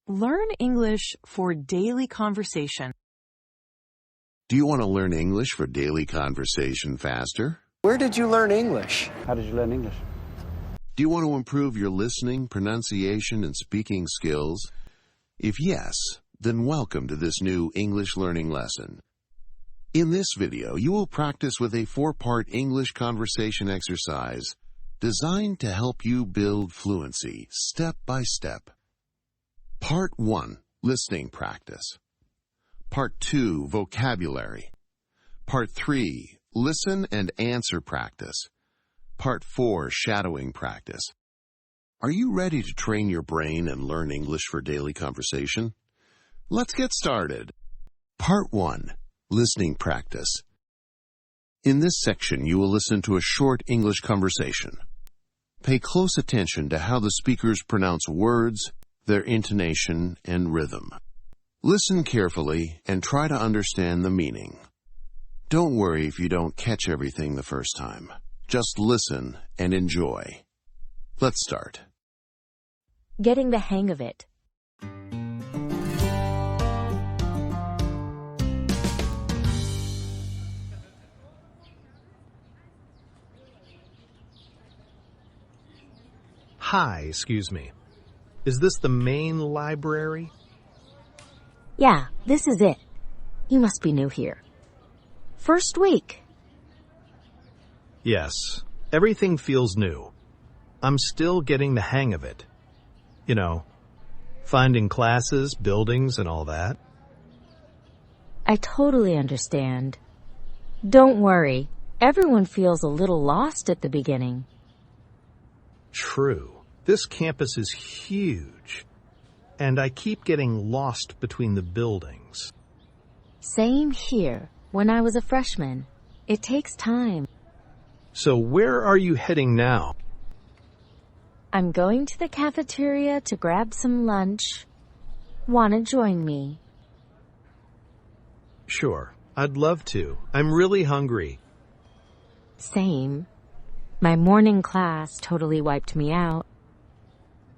Learn English for daily conversation. Do you want to learn English for daily conversation faster? Where did you learn English? How did you learn English? Do you want to improve your listening, pronunciation, and speaking skills? If yes, then welcome to this new English learning lesson. In this video, you will practice with a 4-part English conversation exercise designed to help you build fluency step by step. Part 1, listening practice. Part 2, vocabulary. Part 3, listen and answer practice. Part 4, shadowing practice. Are you ready to train your brain and learn English for daily conversation? Let's get started. Part 1, listening practice. In this section, you will listen to a short English conversation. Pay close attention to how the speakers pronounce words, their intonation, and rhythm. Listen carefully and try to understand the meaning. Don't worry if you don't catch everything the first time. Just listen and enjoy. Let's start. Getting the hang of it. Hi, excuse me. Is this the main library? Yeah, this is it. You must be new here. First week. Yes, everything feels new. I'm still getting the hang of it. You know, finding classes, buildings, and all that. I totally understand. Don't worry. Everyone feels a little lost at the beginning. True. This campus is huge, and I keep getting lost between the buildings. Same here. When I was a freshman. It takes time. So where are you heading now? I'm going to the cafeteria to grab some lunch. Wanna join me? Sure, I'd love to. I'm really hungry. Same. My morning class totally wiped me out.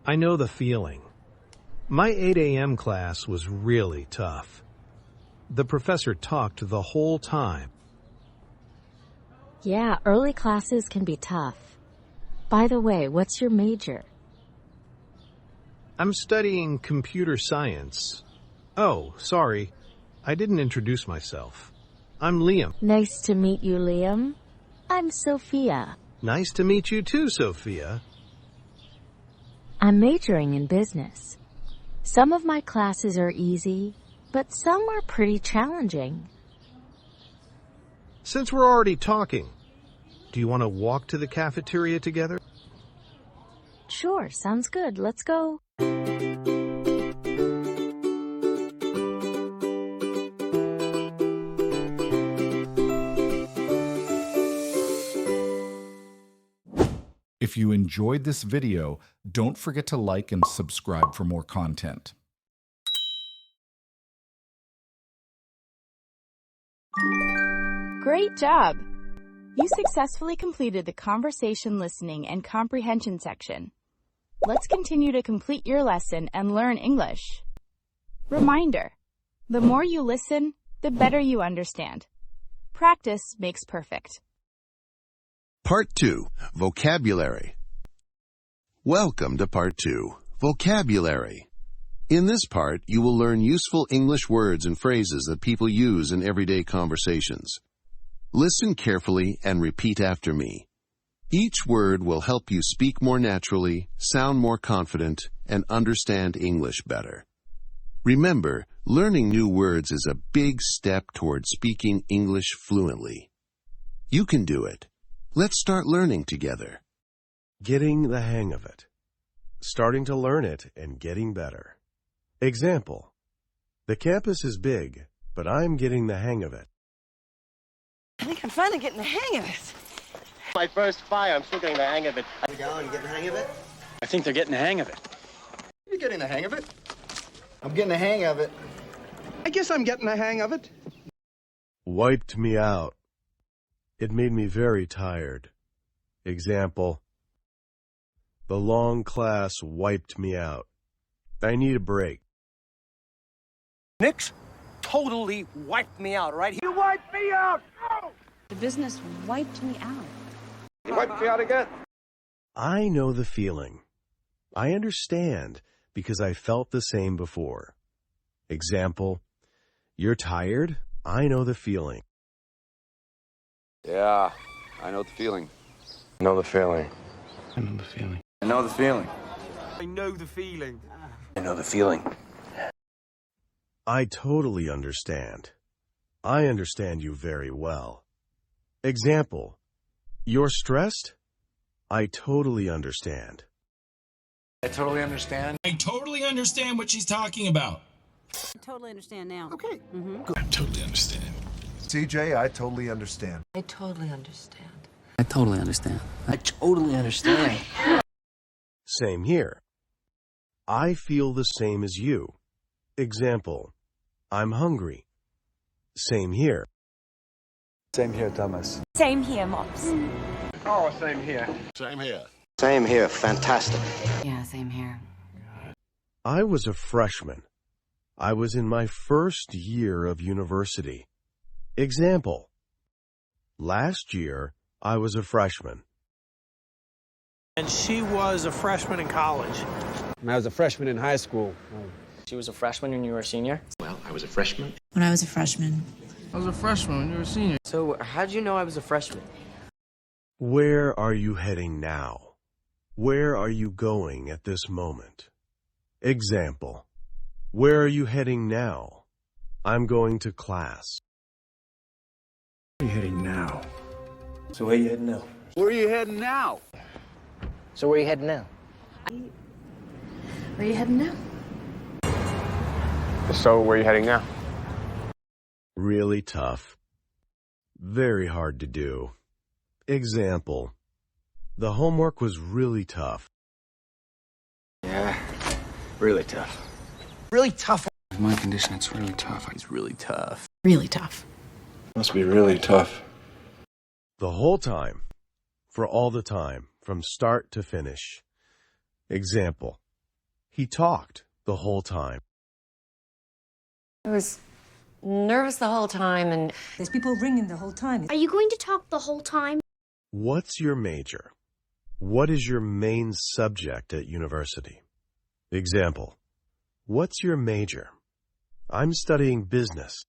I know the feeling. My 8 a.m. class was really tough. The professor talked the whole time. Yeah, early classes can be tough. By the way, what's your major? I'm studying computer science. Oh, sorry. I didn't introduce myself. I'm Liam. Nice to meet you, Liam. I'm Sophia. Nice to meet you too, Sophia. I'm majoring in business. Some of my classes are easy, but some are pretty challenging. Since we're already talking, do you want to walk to the cafeteria together? Sure, sounds good. Let's go. If you enjoyed this video, don't forget to like and subscribe for more content. Great job! You successfully completed the conversation listening and comprehension section. Let's continue to complete your lesson and learn English. Reminder: the more you listen, the better you understand. Practice makes perfect. Part 2, vocabulary. Welcome to Part 2, vocabulary. In this part, you will learn useful English words and phrases that people use in everyday conversations. Listen carefully and repeat after me. Each word will help you speak more naturally, sound more confident, and understand English better. Remember, learning new words is a big step toward speaking English fluently. You can do it. Let's start learning together. Getting the hang of it. Starting to learn it and getting better. Example: the campus is big, but I'm getting the hang of it. I think I'm finally getting the hang of it. My first fire, I'm still getting the hang of it. You getting the hang of it? I think they're getting the hang of it. You're getting the hang of it? I'm getting the hang of it. I guess I'm getting the hang of it. Wiped me out. It made me very tired. Example: the long class wiped me out. I need a break. Nix totally wiped me out, right? You wiped me out! No! The business wiped me out. You wiped me out again? I know the feeling. I understand because I felt the same before. Example, you're tired? I know the feeling. Yeah, I know the feeling. I know the feeling. I know the feeling. I know the feeling. I know the feeling. I know the feeling. I totally understand. I understand you very well. Example, you're stressed? I totally understand. I totally understand. I totally understand what she's talking about. I totally understand now. Okay. I totally understand. CJ, I totally understand. I totally understand. I totally understand. I totally understand. Same here. I feel the same as you. Example, I'm hungry. Same here. Same here, Thomas. Same here, Mops. Oh, same here. Same here. Same here. Fantastic. Yeah, same here. I was a freshman. I was in my first year of university. Example, last year I was a freshman. And she was a freshman in college. I was a freshman in high school. She was a freshman when you were a senior? Well, I was a freshman. When I was a freshman. I was a freshman when you were a senior. So, how'd you know I was a freshman? Where are you heading now? Where are you going at this moment? Example, where are you heading now? I'm going to class. Where are you heading now? So where are you heading now? Where are you heading now? So, where are you heading now? Where are you heading now? So, where are you heading now? Really tough. Very hard to do. Example, the homework was really tough. Yeah, really tough. Really tough. In my condition, it's really tough. It's really tough. Really tough. Must be really tough. The whole time. For all the time, from start to finish. Example, he talked the whole time. I was nervous the whole time, and there's people ringing the whole time. Are you going to talk the whole time? What's your major? What is your main subject at university? Example, what's your major? I'm studying business.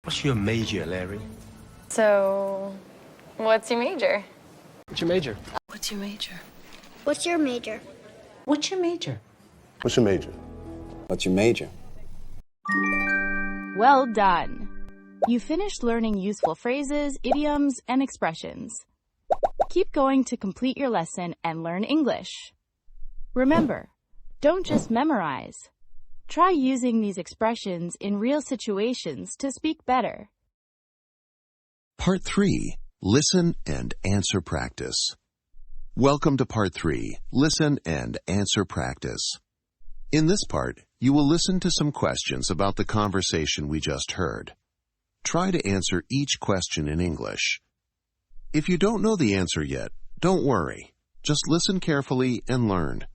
What's your major, Larry? So, what's your major? What's your major? what's your major? What's your major? What's your major? What's your major? What's your major? Well done. You finished learning useful phrases, idioms, and expressions. Keep going to complete your lesson and learn English. Remember, don't just memorize. Try using these expressions in real situations to speak better. Part 3. Listen and Answer Practice. Welcome to Part 3. Listen and Answer Practice. In this part, you will listen to some questions about the conversation we just heard. Try to answer each question in English. If you don't know the answer yet, don't worry. Just listen carefully and learn.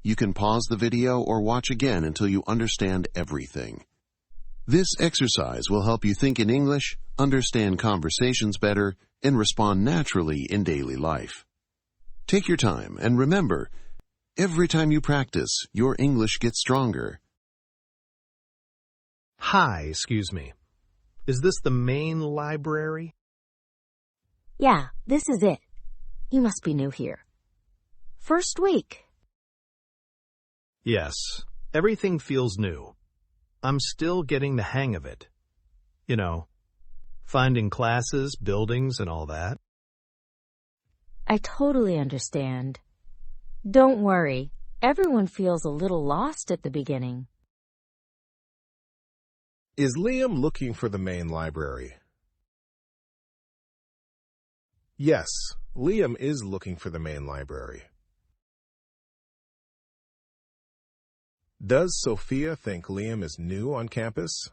You can pause the video or watch again until you understand everything. This exercise will help you think in English, understand conversations better, and respond naturally in daily life. Take your time and remember, every time you practice, your English gets stronger. Hi, excuse me. Is this the main library? Yeah, this is it. You must be new here. First week. Yes, everything feels new. I'm still getting the hang of it. You know, finding classes, buildings, and all that. I totally understand. Don't worry. Everyone feels a little lost at the beginning. Is Liam looking for the main library? Yes, Liam is looking for the main library. Does Sophia think Liam is new on campus?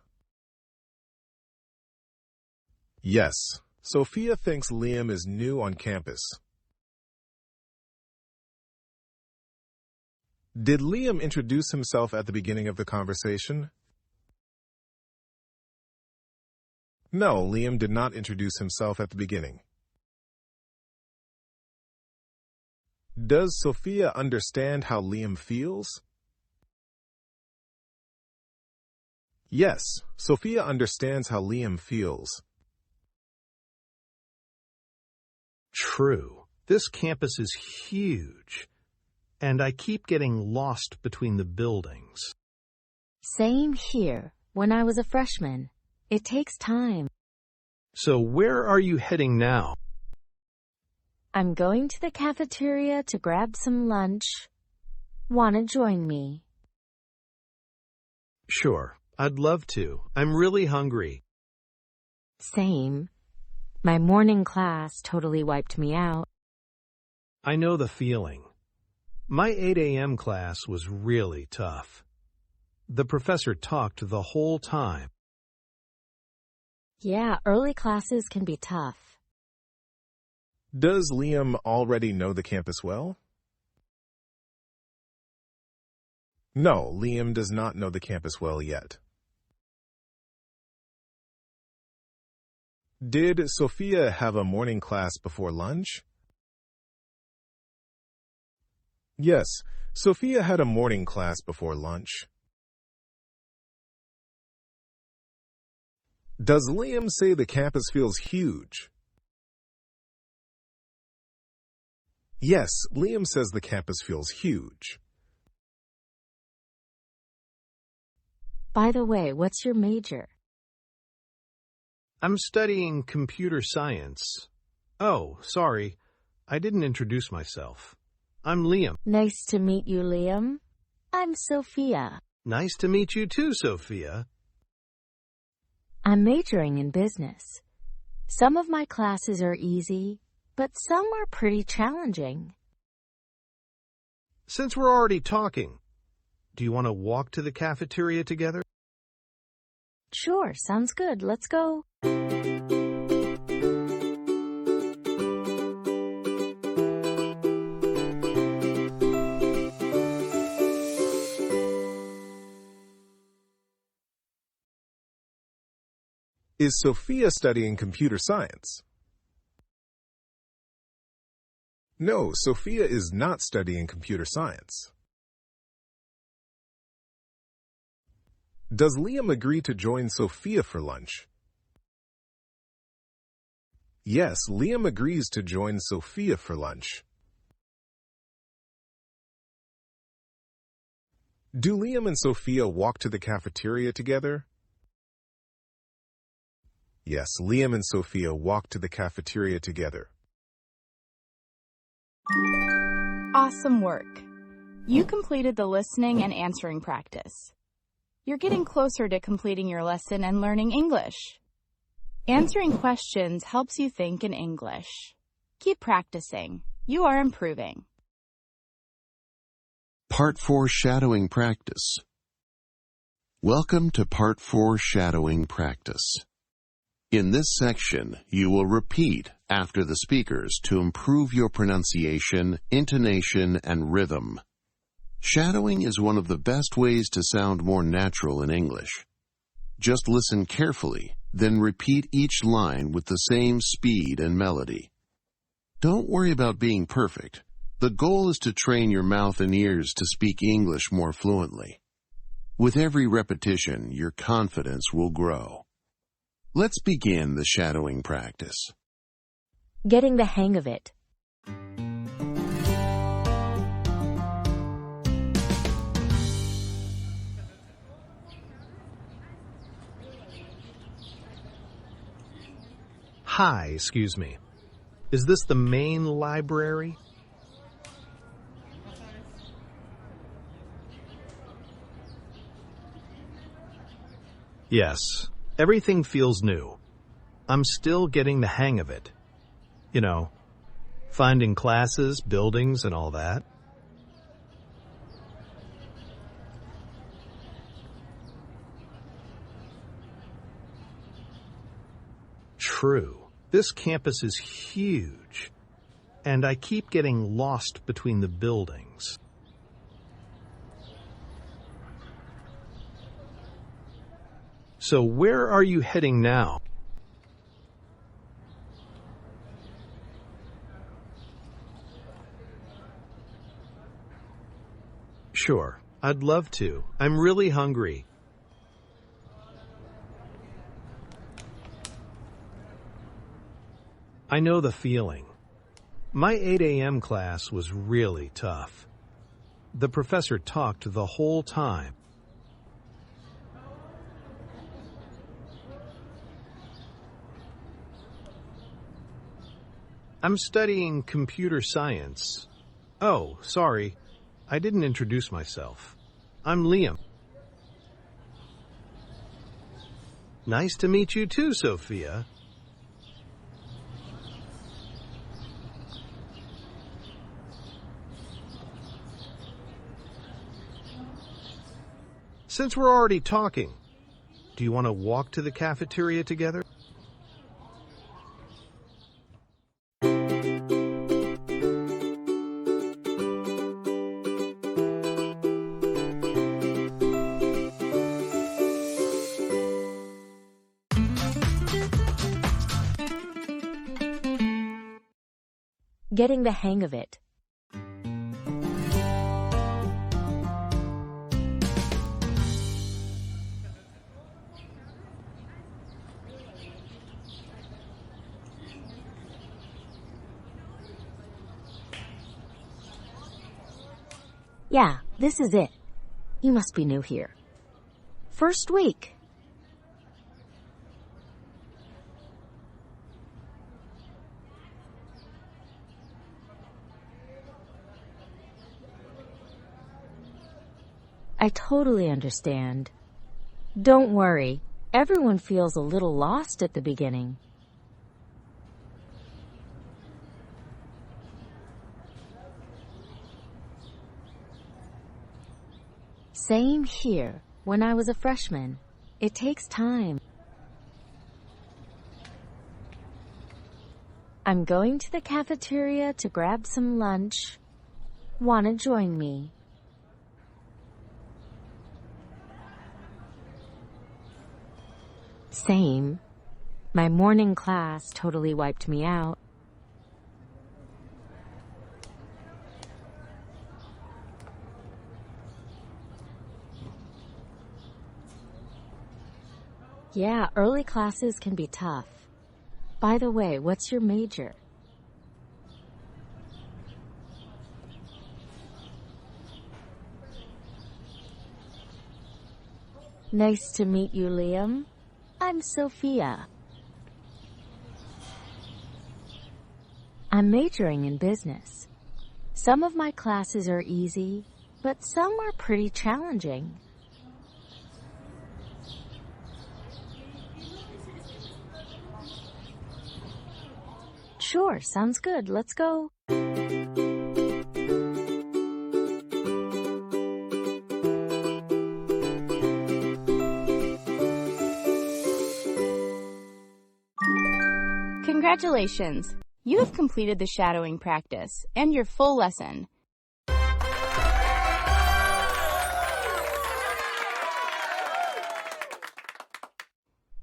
Yes, Sophia thinks Liam is new on campus. Did Liam introduce himself at the beginning of the conversation? No, Liam did not introduce himself at the beginning. Does Sophia understand how Liam feels? Yes, Sophia understands how Liam feels. True. This campus is huge, and I keep getting lost between the buildings. Same here. When I was a freshman, it takes time. So where are you heading now? I'm going to the cafeteria to grab some lunch. Wanna join me? Sure, I'd love to. I'm really hungry. Same. My morning class totally wiped me out. I know the feeling. My 8 a.m. class was really tough. The professor talked the whole time. Yeah, early classes can be tough. Does Liam already know the campus well? No, Liam does not know the campus well yet. Did Sophia have a morning class before lunch? Yes, Sophia had a morning class before lunch. Does Liam say the campus feels huge? Yes, Liam says the campus feels huge. By the way, what's your major? I'm studying computer science. Oh, sorry. I didn't introduce myself. I'm Liam. Nice to meet you, Liam. I'm Sophia. Nice to meet you too, Sophia. I'm majoring in business. Some of my classes are easy, but some are pretty challenging. Since we're already talking, do you want to walk to the cafeteria together? Sure, sounds good. Let's go. Is Sophia studying computer science? No, Sophia is not studying computer science. Does Liam agree to join Sophia for lunch? Yes, Liam agrees to join Sophia for lunch. Do Liam and Sophia walk to the cafeteria together? Yes, Liam and Sophia walk to the cafeteria together. Awesome work. You completed the listening and answering practice. You're getting closer to completing your lesson and learning English. Answering questions helps you think in English. Keep practicing. You are improving. Part 4 Shadowing Practice. Welcome to Part 4 Shadowing Practice. In this section, you will repeat after the speakers to improve your pronunciation, intonation, and rhythm. Shadowing is one of the best ways to sound more natural in English. Just listen carefully, then repeat each line with the same speed and melody. Don't worry about being perfect. The goal is to train your mouth and ears to speak English more fluently. With every repetition, your confidence will grow. Let's begin the shadowing practice. Getting the hang of it. Hi, excuse me. Is this the main library? Yes, everything feels new. I'm still getting the hang of it. You know, finding classes, buildings, and all that. True. This campus is huge, and I keep getting lost between the buildings. So where are you heading now? Sure, I'd love to. I'm really hungry. I know the feeling. My 8 a.m. class was really tough. The professor talked the whole time. I'm studying computer science. Oh, sorry. I didn't introduce myself. I'm Liam. Nice to meet you too, Sophia. Since we're already talking, do you want to walk to the cafeteria together? Getting the hang of it. Yeah, this is it. You must be new here. First week. I totally understand. Don't worry. Everyone feels a little lost at the beginning. Same here. When I was a freshman, it takes time. I'm going to the cafeteria to grab some lunch. Wanna join me? Same. My morning class totally wiped me out. Yeah, early classes can be tough. By the way, what's your major? Nice to meet you, Liam. I'm Sophia. I'm majoring in business. Some of my classes are easy, but some are pretty challenging. Sure, sounds good. Let's go. Congratulations! You have completed the shadowing practice and your full lesson.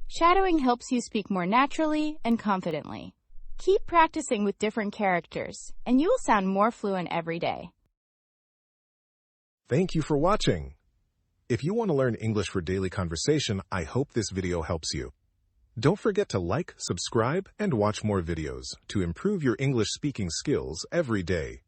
Shadowing helps you speak more naturally and confidently. Keep practicing with different characters, and you will sound more fluent every day. Thank you for watching. If you want to learn English for daily conversation, I hope this video helps you. Don't forget to like, subscribe, and watch more videos to improve your English speaking skills every day.